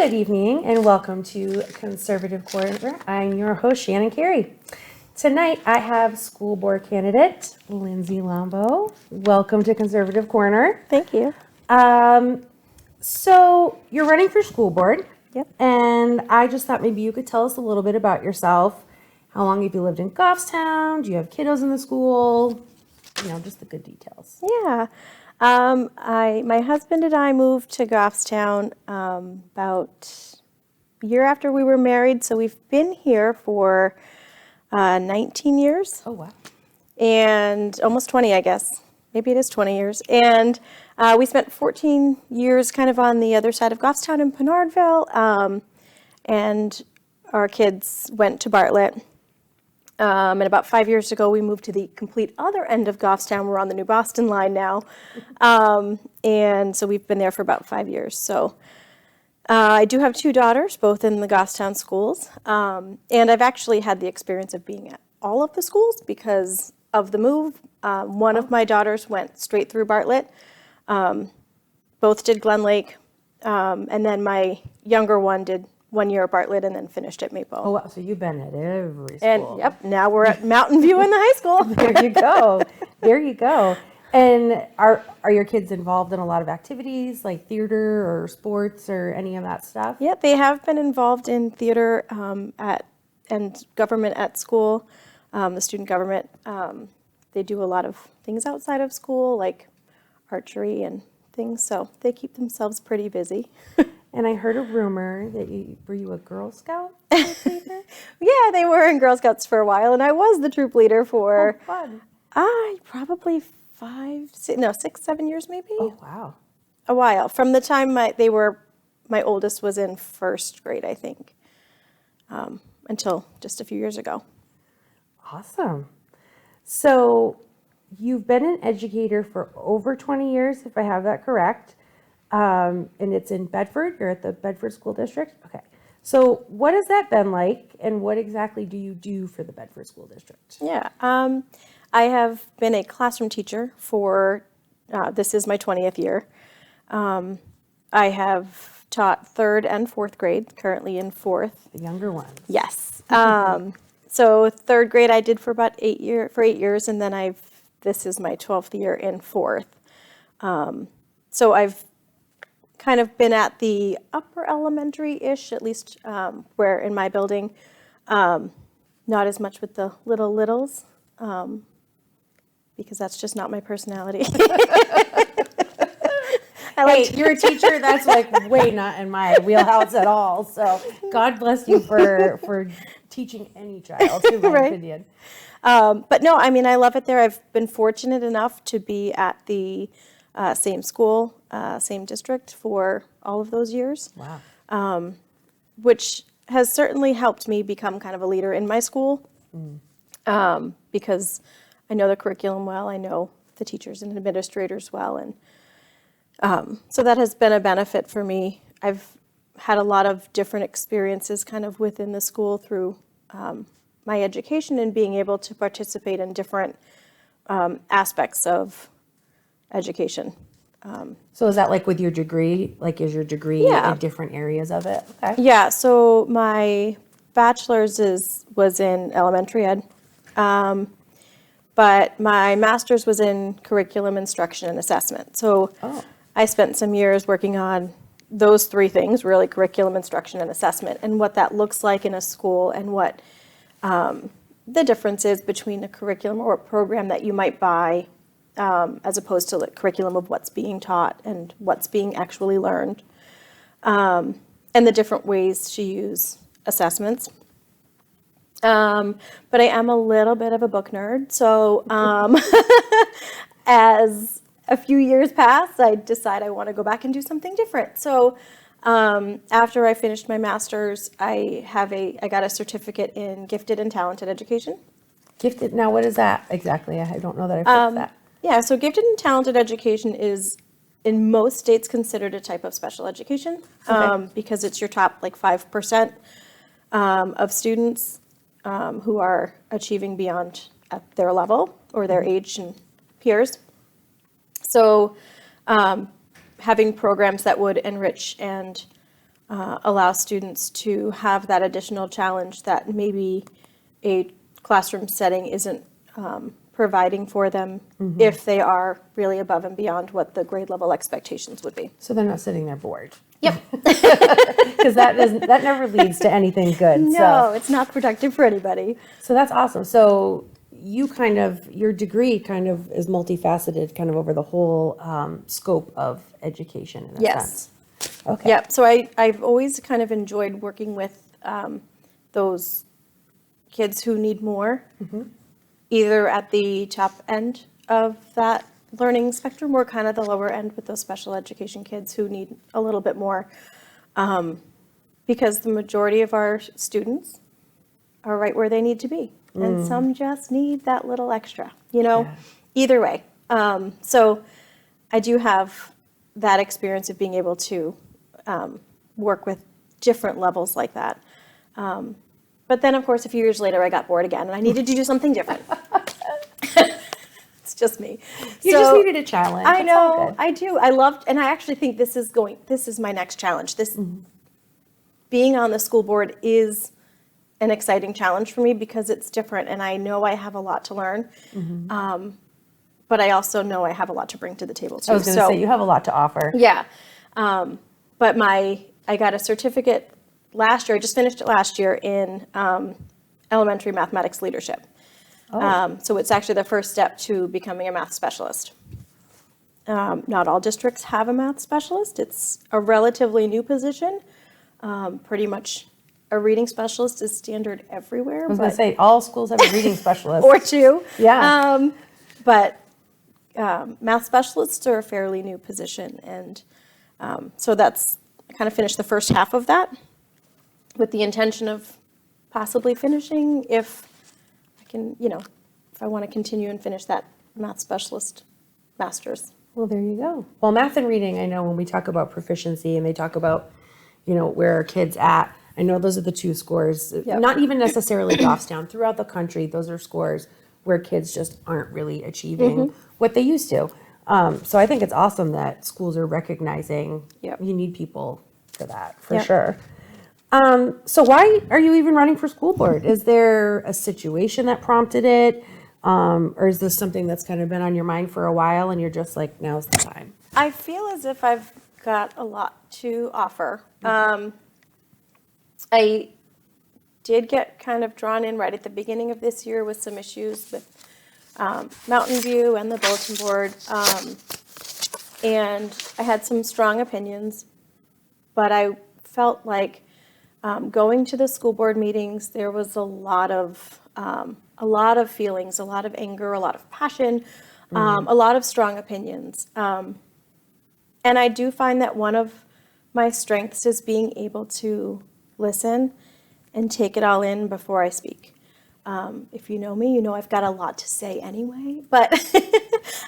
Good evening and welcome to Conservative Corner. I'm your host, Shannon Carey. Tonight I have school board candidate Lindsey Lombo. Welcome to Conservative Corner. Thank you. So you're running for school board. Yep. And I just thought maybe you could tell us a little bit about yourself. How long have you lived in Goffstown? Do you have kiddos in the school? You know, just the good details. Yeah. My husband and I moved to Goffstown about a year after we were married, so we've been here for 19 years. Oh, wow. And almost 20, I guess. Maybe it is 20 years. And we spent 14 years kind of on the other side of Goffstown in Pinardville, and our kids went to Bartlett. And about 5 years ago, we moved to the complete other end of Goffstown. We're on the New Boston line now. And so we've been there for about 5 years. So I do have two daughters, both in the Goffstown schools. And I've actually had the experience of being at all of the schools because of the move. One of my daughters went straight through Bartlett. Both did Glen Lake. And then my younger one did 1 year at Bartlett and then finished at Maple. Oh, wow. So you've been at every school. And yep, now we're at Mountain View in the high school. There you go. There you go. And are your kids involved in a lot of activities like theater or sports or any of that stuff? Yeah, they have been involved in theater and government at school, the student government. They do a lot of things outside of school like archery and things, so they keep themselves pretty busy. And I heard a rumor that were you a Girl Scout? Yeah, they were in Girl Scouts for a while, and I was the troop leader for probably 6, 7 years maybe. Oh, wow. A while. From the time my oldest was in first grade, I think, until just a few years ago. Awesome. So you've been an educator for over 20 years, if I have that correct. And it's in Bedford. You're at the Bedford School District. Okay. So what has that been like, and what exactly do you do for the Bedford School District? Yeah. I have been a classroom teacher for, this is my 20th year. I have taught 3rd and 4th grade, currently in 4th. The younger ones. Yes. So 3rd grade I did for about 8 years, and then this is my 12th year in 4th. So I've kind of been at the upper elementary-ish, at least where in my building, not as much with the littles, because that's just not my personality. You're a teacher. That's like way not in my wheelhouse at all. So God bless you for teaching any child, in my opinion. But no, I mean, I love it there. I've been fortunate enough to be at the same school, same district for all of those years. Wow. Which has certainly helped me become kind of a leader in my school, because I know the curriculum well, I know the teachers and administrators well, and so that has been a benefit for me. I've had a lot of different experiences kind of within the school through my education and being able to participate in different aspects of education. So is that like with your degree? Like, is your degree in different areas of it? Okay. Yeah, so my bachelor's was in elementary ed, but my master's was in curriculum instruction and assessment. So I spent some years working on those three things, really curriculum instruction and assessment, and what that looks like in a school and what the difference is between a curriculum or a program that you might buy as opposed to the curriculum of what's being taught and what's being actually learned, and the different ways to use assessments. But I am a little bit of a book nerd, so as a few years pass, I decide I want to go back and do something different. So after I finished my master's, I got a certificate in gifted and talented education. Gifted, now what is that exactly? I don't know that I've heard that. Yeah, so gifted and talented education is in most states considered a type of special education, because it's your top like 5% of students who are achieving beyond at their level or their age and peers. So having programs that would enrich and allow students to have that additional challenge that maybe a classroom setting isn't providing for them if they are really above and beyond what the grade level expectations would be. So they're not sitting there bored. Yep. Because that never leads to anything good. No, it's not productive for anybody. So that's awesome. So your degree kind of is multifaceted kind of over the whole scope of education in a sense. Yes. Okay. Yep. So I've always kind of enjoyed working with those kids who need more, either at the top end of that learning spectrum or kind of the lower end with those special education kids who need a little bit more. Because the majority of our students are right where they need to be. And some just need that little extra, Yeah. either way. So I do have that experience of being able to work with different levels like that. But then, of course, a few years later, I got bored again and I needed to do something different. It's just me. You So just needed a challenge. I It's all know, good. I do. I loved, and I actually think this is my next challenge. Being on the school board is an exciting challenge for me because it's different and I know I have a lot to learn. But I also know I have a lot to bring to the table too. I was going to say, you have a lot to offer. Yeah. But I got a certificate last year, I just finished it last year in elementary mathematics leadership. So it's actually the first step to becoming a math specialist. Not all districts have a math specialist. It's a relatively new position. Pretty much a reading specialist is standard everywhere. I was going to say, all schools have a reading specialist. Or two. Yeah. But math specialists are a fairly new position. And so I kind of finished the first half of that with the intention of possibly finishing if I can, if I want to continue and finish that math specialist master's. Well, there you go. Well, math and reading, I know when we talk about proficiency and they talk about, where our kids at, I know those are the two scores, Yep. not even necessarily Goffstown. Throughout the country, those are scores where kids just aren't really achieving what they used to. So I think it's awesome that schools are recognizing Yep. you need people for that, for Yep. sure. So why are you even running for school board? Is there a situation that prompted it? Or is this something that's kind of been on your mind for a while and you're just like, now's the time? I feel as if I've got a lot to offer. I did get kind of drawn in right at the beginning of this year with some issues with Mountain View and the bulletin board. And I had some strong opinions, but I felt like going to the school board meetings, there was a lot of feelings, a lot of anger, a lot of passion, a lot of strong opinions. And I do find that one of my strengths is being able to listen and take it all in before I speak. If you know me, you know I've got a lot to say anyway, but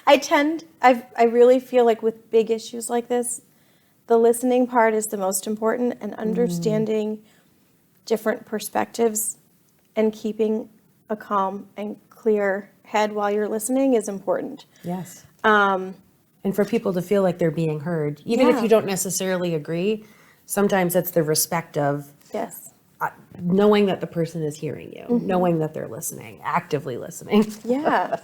I really feel like with big issues like this, the listening part is the most important, and understanding different perspectives and keeping a calm and clear head while you're listening is important. Yes. And for people to feel like they're being heard, even if Yeah. you don't necessarily agree, sometimes it's the respect of Yes. knowing that the person is hearing you, knowing that they're listening, actively listening. Yeah.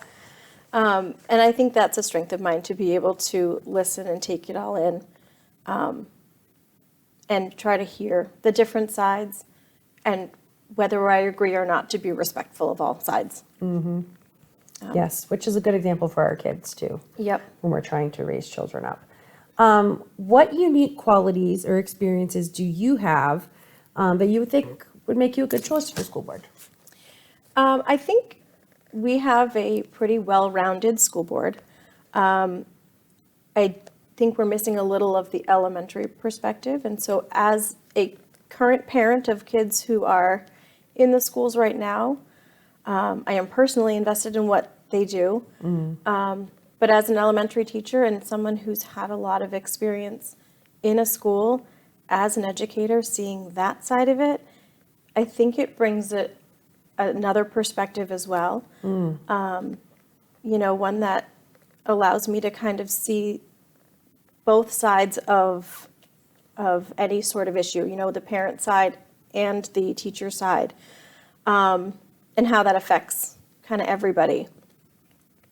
And I think that's a strength of mine, to be able to listen and take it all in, and try to hear the different sides, and whether I agree or not, to be respectful of all sides. Yes, which is a good example for our kids too, Yep. when we're trying to raise children up. What unique qualities or experiences do you have that you would think would make you a good choice for school board? I think we have a pretty well-rounded school board. I think we're missing a little of the elementary perspective. And so as a current parent of kids who are in the schools right now, I am personally invested in what they do. But as an elementary teacher and someone who's had a lot of experience in a school as an educator, seeing that side of it, I think it brings another perspective as well. One that allows me to kind of see both sides of of any sort of issue, the parent side and the teacher side, and how that affects kind of everybody.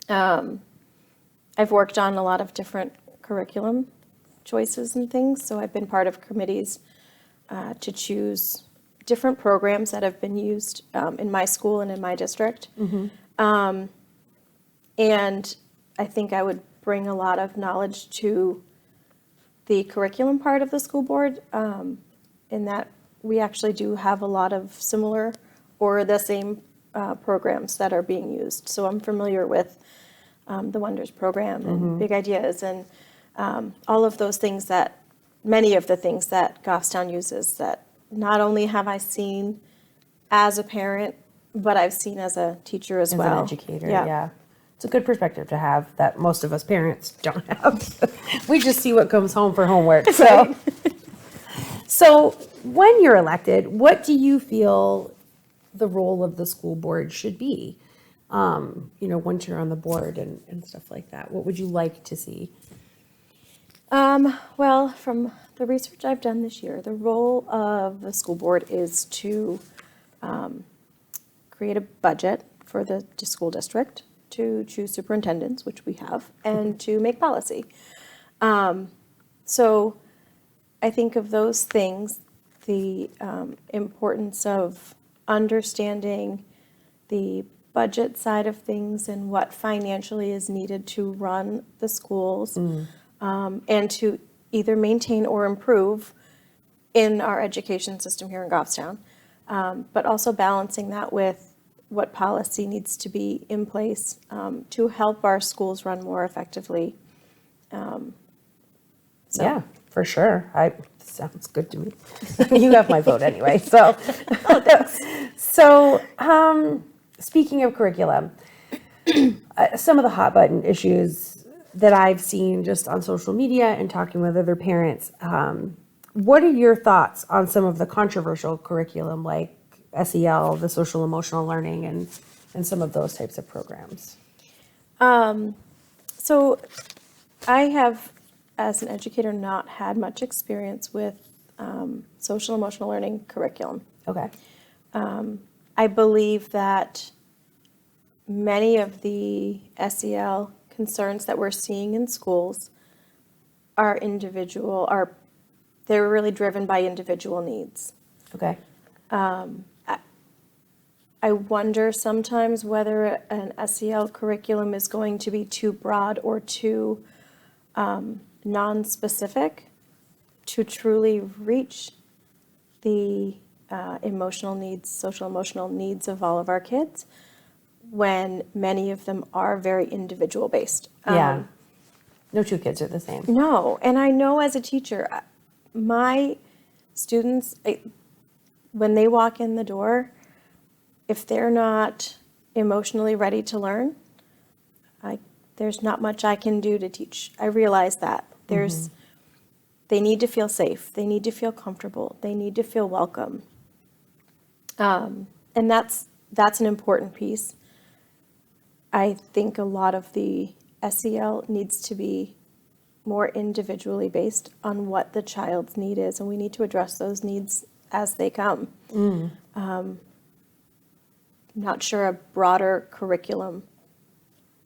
I've worked on a lot of different curriculum choices and things, so I've been part of committees to choose different programs that have been used in my school and in my district. And I think I would bring a lot of knowledge to the curriculum part of the school board, in that we actually do have a lot of similar or the same programs that are being used. So I'm familiar with the Wonders program and Big Ideas and all of those things many of the things that Goffstown uses that not only have I seen as a parent, but I've seen as a teacher as well. As an educator, yeah. It's a good perspective to have that most of us parents don't have. We just see what comes home for homework. So when you're elected, what do you feel the role of the school board should be? Once you're on the board and stuff like that, what would you like to see? Well, from the research I've done this year, the role of the school board is to create a budget for the school district, to choose superintendents, which we have, and to make policy. So I think of those things, the importance of understanding the budget side of things and what financially is needed to run the schools, and to either maintain or improve in our education system here in Goffstown, but also balancing that with what policy needs to be in place to help our schools run more effectively. Yeah, for sure. Sounds good to me. You have my vote anyway. So, speaking of curriculum, some of the hot button issues that I've seen just on social media and talking with other parents, what are your thoughts on some of the controversial curriculum like SEL, the social emotional learning, and some of those types of programs? So I have, as an educator, not had much experience with social emotional learning curriculum. Okay. I believe that many of the SEL concerns that we're seeing in schools are they're really driven by individual needs. Okay. I wonder sometimes whether an SEL curriculum is going to be too broad or too non-specific to truly reach the emotional needs, social emotional needs of all of our kids, when many of them are very individual based. Yeah. No two kids are the same. No, and I know as a teacher, my students, when they walk in the door, if they're not emotionally ready to learn, there's not much I can do to teach. I realize that. They need to feel safe. They need to feel comfortable. They need to feel welcome. And that's an important piece. I think a lot of the SEL needs to be more individually based on what the child's need is, and we need to address those needs as they come. Not sure a broader curriculum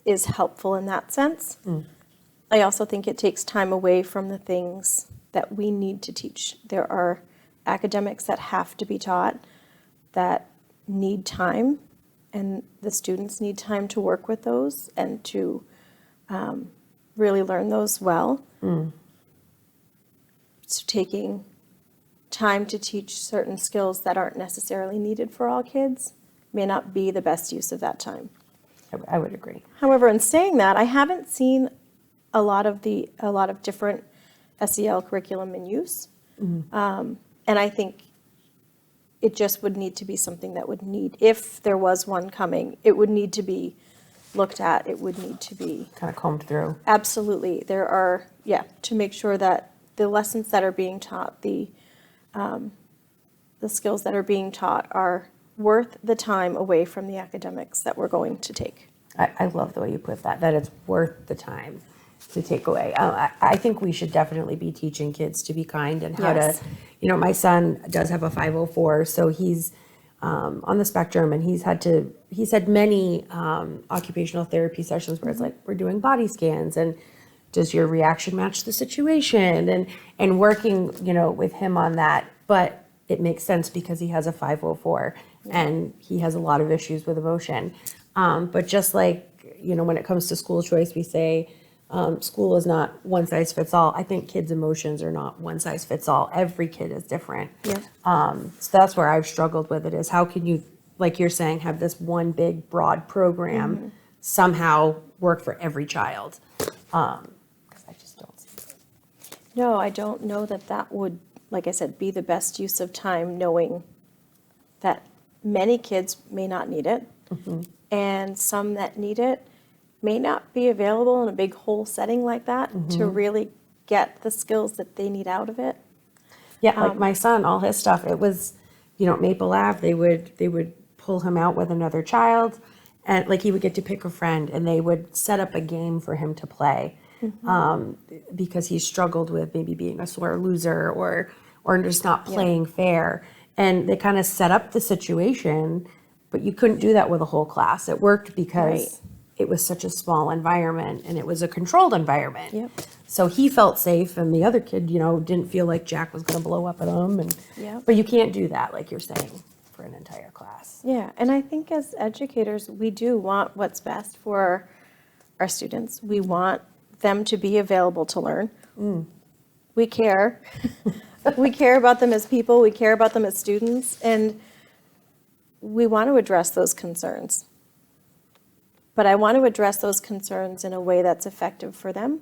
is helpful in that sense. I also think it takes time away from the things that we need to teach. There are academics that have to be taught that need time, and the students need time to work with those and to really learn those well. So taking time to teach certain skills that aren't necessarily needed for all kids may not be the best use of that time. I would agree. However, in saying that, I haven't seen a lot of different SEL curriculum in use. And I think it just would need to be something that would need, if there was one coming, it would need to be looked at. It would need to be Kind of combed through. absolutely. There are, to make sure that the lessons that are being taught, the skills that are being taught are worth the time away from the academics that we're going to take. I love the way you put that it's worth the time. to take away. I think we should definitely be teaching kids to be kind and how Yes. to, my son does have a 504, so he's on the spectrum, and he's had many occupational therapy sessions where it's like, we're doing body scans, and does your reaction match the situation, and working, with him on that. But it makes sense because he has a 504 and he has a lot of issues with emotion. But just like, when it comes to school choice, we say school is not one size fits all. I think kids' emotions are not one size fits all. Every kid is different. Yeah. So that's where I've struggled with it, is how can you, like you're saying, have this one big broad program somehow work for every child? Because I just don't see it. No, I don't know that would, like I said, be the best use of time, knowing that many kids may not need it, and some that need it may not be available in a big whole setting like that to really get the skills that they need out of it. Yeah, like my son, all his stuff, it was, at Maple Ave, they would pull him out with another child, and like he would get to pick a friend, and they would set up a game for him to play, because he struggled with maybe being a sore loser or just not playing fair. And they kind of set up the situation, but you couldn't do that with a whole class. It worked because it was such a small environment, and it was a controlled environment. Yep. So he felt safe, and the other kid, didn't feel like Jack was going to blow up at him. But you can't do that, like you're saying, for an entire class. Yeah, and I think as educators, we do want what's best for our students. We want them to be available to learn. We care. We care about them as people. We care about them as students. And we want to address those concerns. But I want to address those concerns in a way that's effective for them.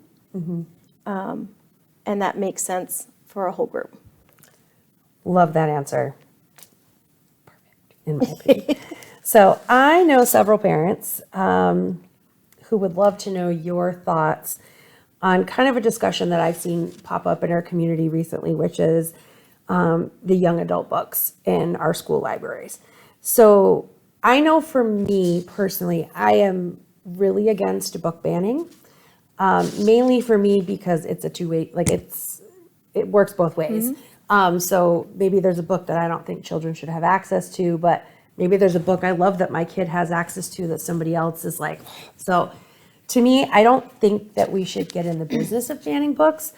And that makes sense for a whole group. Love that answer. Perfect, in my opinion. So I know several parents who would love to know your thoughts on kind of a discussion that I've seen pop up in our community recently, which is the young adult books in our school libraries. So I know for me personally, I am really against book banning, mainly for me because it's a two-way, like it works both ways. So maybe there's a book that I don't think children should have access to, but maybe there's a book I love that my kid has access to that somebody else is like. So to me, I don't think that we should get in the business of banning books.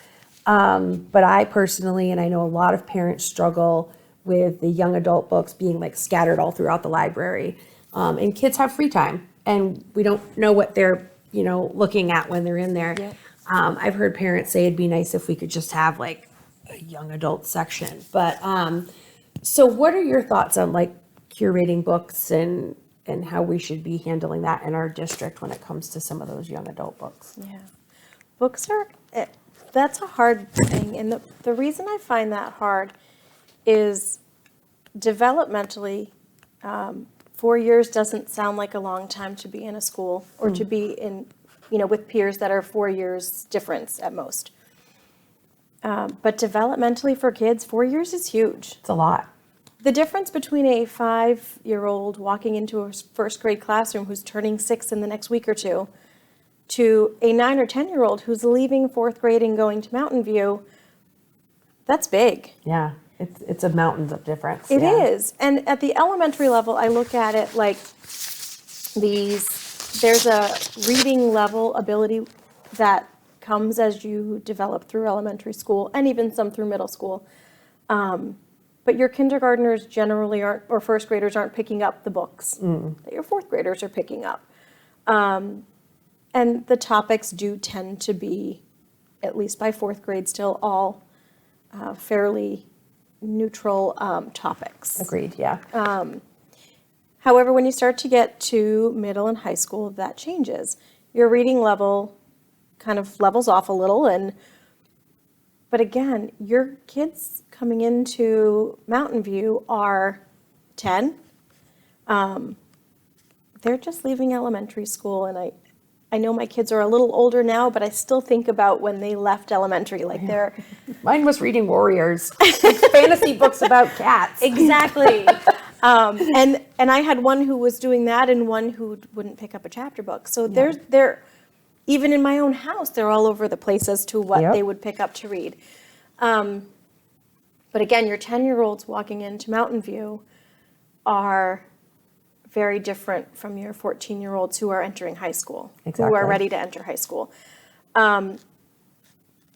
But I personally, and I know a lot of parents struggle with the young adult books being like scattered all throughout the library. And kids have free time, and we don't know what they're, looking at when they're in there. Yep. I've heard parents say it'd be nice if we could just have like a young adult section. But so what are your thoughts on like curating books and how we should be handling that in our district when it comes to some of those young adult books? Yeah. Books are, that's a hard thing. And the reason I find that hard is developmentally, 4 years doesn't sound like a long time to be in a school or to be in, with peers that are 4 years difference at most. But developmentally for kids, 4 years is huge. It's a lot. The difference between a 5-year-old walking into a first grade classroom who's turning 6 in the next week or two to a 9 or 10-year-old who's leaving fourth grade and going to Mountain View, that's big. Yeah, it's a mountains of difference. It is. And at the elementary level, I look at it like there's a reading level ability that comes as you develop through elementary school and even some through middle school. But your kindergartners generally aren't, or first graders aren't picking up the books that your fourth graders are picking up. And the topics do tend to be, at least by fourth grade, still all fairly neutral topics. Agreed, yeah. However, when you start to get to middle and high school, that changes. Your reading level kind of levels off a little, but again, your kids coming into Mountain View are 10. They're just leaving elementary school, and I know my kids are a little older now, but I still think about when they left elementary, like they're... Mine was reading Warriors, like fantasy books about cats. Exactly. And I had one who was doing that and one who wouldn't pick up a chapter book. So even in my own house, they're all over the place as to what Yep. they would pick up to read. But again, your 10-year-olds walking into Mountain View are very different from your 14-year-olds who are entering high school, who Exactly. are ready to enter high school.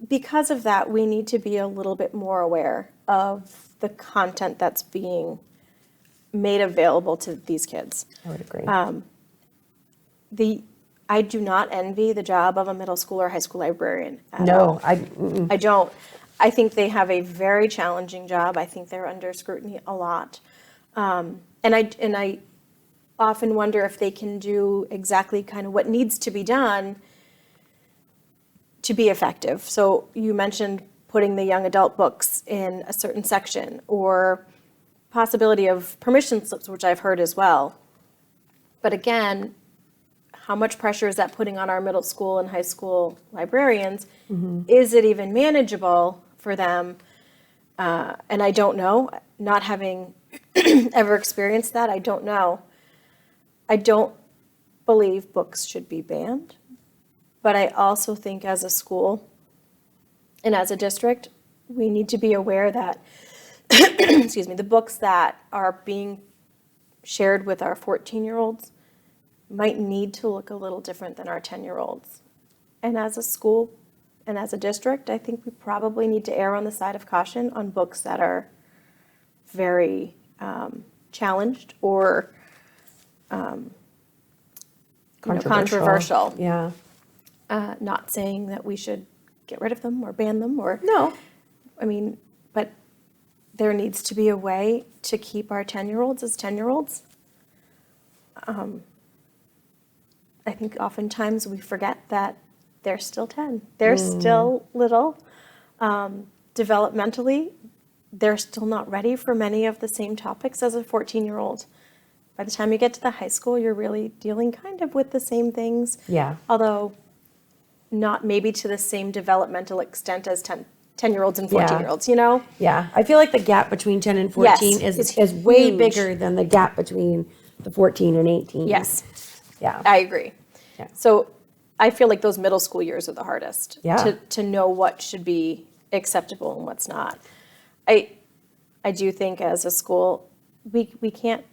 Because of that, we need to be a little bit more aware of the content that's being made available to these kids. I would agree. I do not envy the job of a middle school or high school librarian at No, all. I don't. I think they have a very challenging job. I think they're under scrutiny a lot. And I often wonder if they can do exactly kind of what needs to be done to be effective. So you mentioned putting the young adult books in a certain section, or possibility of permission slips, which I've heard as well. But again, how much pressure is that putting on our middle school and high school librarians? Is it even manageable for them? And I don't know, not having ever experienced that, I don't know. I don't believe books should be banned, but I also think as a school and as a district, we need to be aware that, excuse me, the books that are being shared with our 14-year-olds might need to look a little different than our 10-year-olds. And as a school and as a district, I think we probably need to err on the side of caution on books that are very challenged or controversial. Yeah. Not saying that we should get rid of them or ban them or, No. I mean, but there needs to be a way to keep our 10-year-olds as 10-year-olds. I think oftentimes we forget that they're still 10. They're still little. Developmentally, they're still not ready for many of the same topics as a 14-year-old. By the time you get to the high school, you're really dealing kind of with the same things. Yeah. Although not maybe to the same developmental extent as 10-year-olds and 14-year-olds, you know? Yeah. I feel like the gap between 10 and 14 Yes, is it's way huge. bigger than the gap between the 14 and 18. Yes, Yeah. I agree. Yeah. So I feel like those middle school years are the hardest Yeah. to know what should be acceptable and what's not. I do think as a school, we can't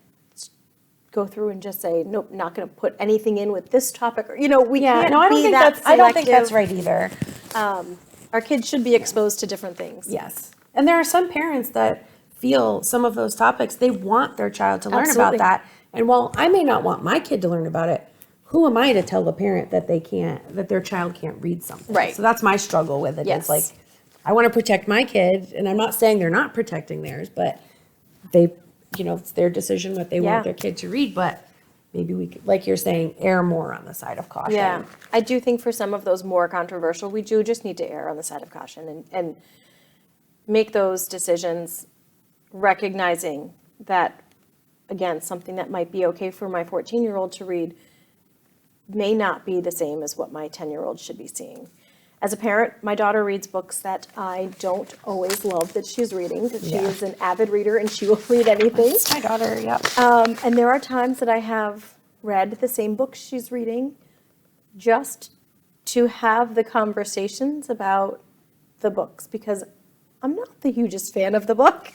go through and just say, nope, not going to put anything in with this topic, or, you know, we Yeah. can't No, I don't be think that that's, I don't think that's selective. right either. Our kids should be exposed to different things. Yes. And there are some parents that feel some of those topics, they want their child to learn Absolutely. about that. And while I may not want my kid to learn about it, who am I to tell the parent that they can't, that their child can't read something? Right. So that's my struggle with it. Yes. It's like, I want to protect my kid, and I'm not saying they're not protecting theirs, but they, you know, it's their decision what they Yeah. want their kid to read. But maybe we could, like you're saying, err more on the side of caution. Yeah, I do think for some of those more controversial, we do just need to err on the side of caution and make those decisions recognizing that, again, something that might be okay for my 14-year-old to read may not be the same as what my 10-year-old should be seeing. As a parent, my daughter reads books that I don't always love that she's reading, that she Yeah. is an avid reader and she will read anything. My daughter, yep. And there are times that I have read the same books she's reading just to have the conversations about the books, because I'm not the hugest fan of the book.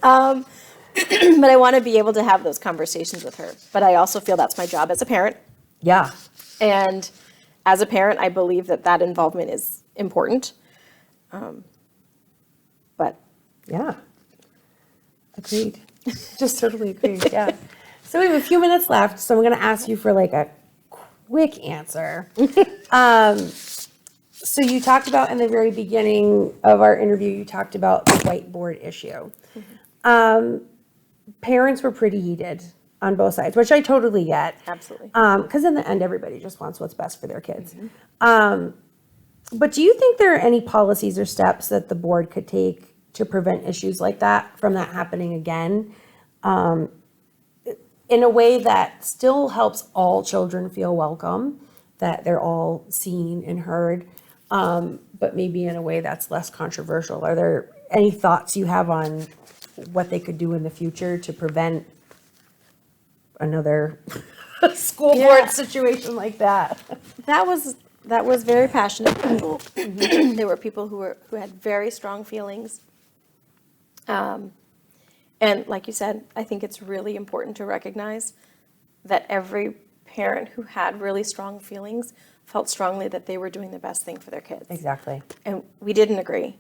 But I want to be able to have those conversations with her. But I also feel that's my job as a parent. Yeah. And as a parent, I believe that that involvement is important. But Yeah. Agreed. Just totally agreed. Yeah. So we have a few minutes left, so I'm going to ask you for like a quick answer. So you talked about in the very beginning of our interview, you talked about the whiteboard issue. Parents were pretty heated on both sides, which I totally get. absolutely. Because in the end, everybody just wants what's best for their kids. But do you think there are any policies or steps that the board could take to prevent issues like that from that happening again? In a way that still helps all children feel welcome, that they're all seen and heard, but maybe in a way that's less controversial. Are there any thoughts you have on what they could do in the future to prevent another school Yeah. board situation like that. That was very passionate people. There were people who had very strong feelings. And like you said, I think it's really important to recognize that every parent who had really strong feelings felt strongly that they were doing the best thing for their kids. Exactly. And we didn't agree.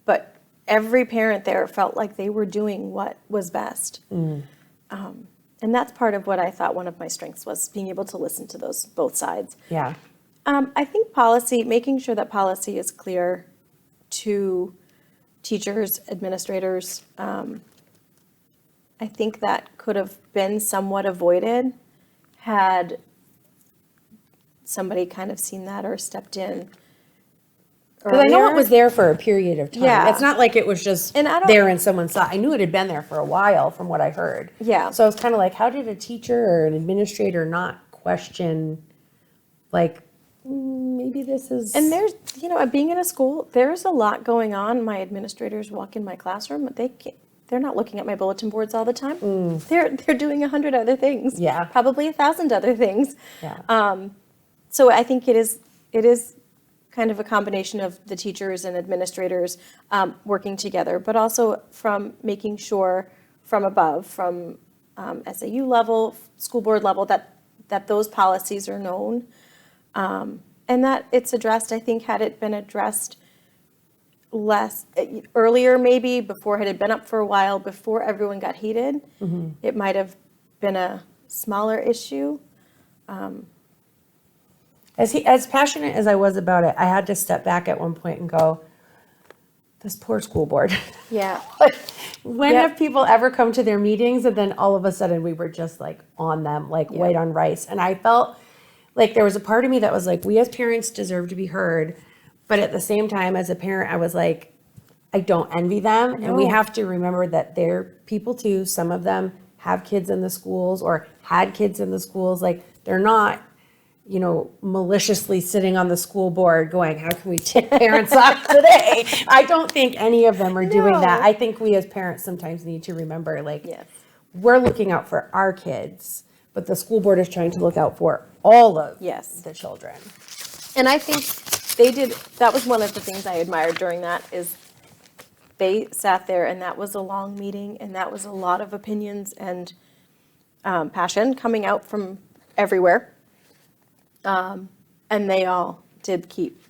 But every parent there felt like they were doing what was best. And that's part of what I thought one of my strengths was, being able to listen to those both sides. Yeah. I think policy, making sure that policy is clear to teachers, administrators, I think that could have been somewhat avoided had somebody kind of seen that or stepped in Because I know earlier. it was there for a period of time. Yeah. It's not like it was just And I don't- there and someone saw. I knew it had been there for a while from what I heard. Yeah. So I was kind of like, how did a teacher or an administrator not question, like, maybe this is. And there's, being in a school, there's a lot going on. My administrators walk in my classroom, they're not looking at my bulletin boards all the time. They're doing 100 other things. Yeah. Probably 1,000 other things. Yeah. So I think it is kind of a combination of the teachers and administrators working together, but also from making sure from above, from SAU level, school board level, that those policies are known. And that it's addressed. I think had it been addressed earlier, maybe before it had been up for a while, before everyone got heated, it might have been a smaller issue. As passionate as I was about it, I had to step back at one point and go, this poor school board. Yeah. Like, when Yep. have people ever come to their meetings and then all of a sudden we were just like on them, like white on rice? And I felt like there was a part of me that was like, we as parents deserve to be heard. But at the same time, as a parent, I was like, I don't envy them. And we No. have to remember that they're people too. Some of them have kids in the schools or had kids in the schools. Like, they're not, maliciously sitting on the school board going, how can we tick parents off today? I don't think any of them are doing that. No. I think we as parents sometimes need to remember, like, Yes. we're looking out for our kids, but the school board is trying to look out for all of Yes. the children. And I think that was one of the things I admired during that is they sat there and that was a long meeting and that was a lot of opinions and passion coming out from everywhere. And they all did keep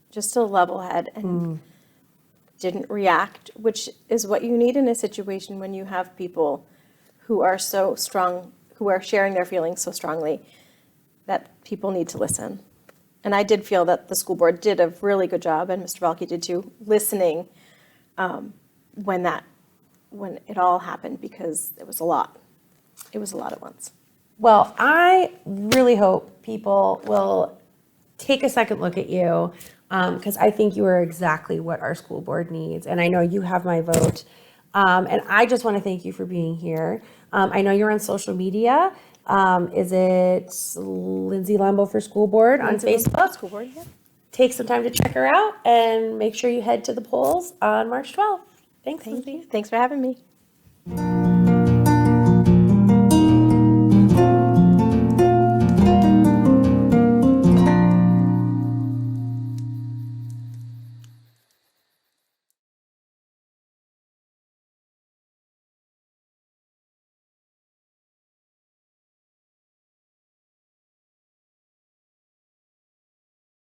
just a level head and didn't react, which is what you need in a situation when you have people who are so strong, who are sharing their feelings so strongly that people need to listen. And I did feel that the school board did a really good job, and Mr. Balke did too, listening when it all happened, because it was a lot. It was a lot at once. Well, I really hope people will take a second look at you, because I think you are exactly what our school board needs. And I know you have my vote. And I just want to thank you for being here. I know you're on social media. Is it Lindsey Lombo for School Board on Facebook? School board, yeah. Take some time to check her out and make sure you head to the polls on March 12th. Thanks, Lindsey. Thanks for having me.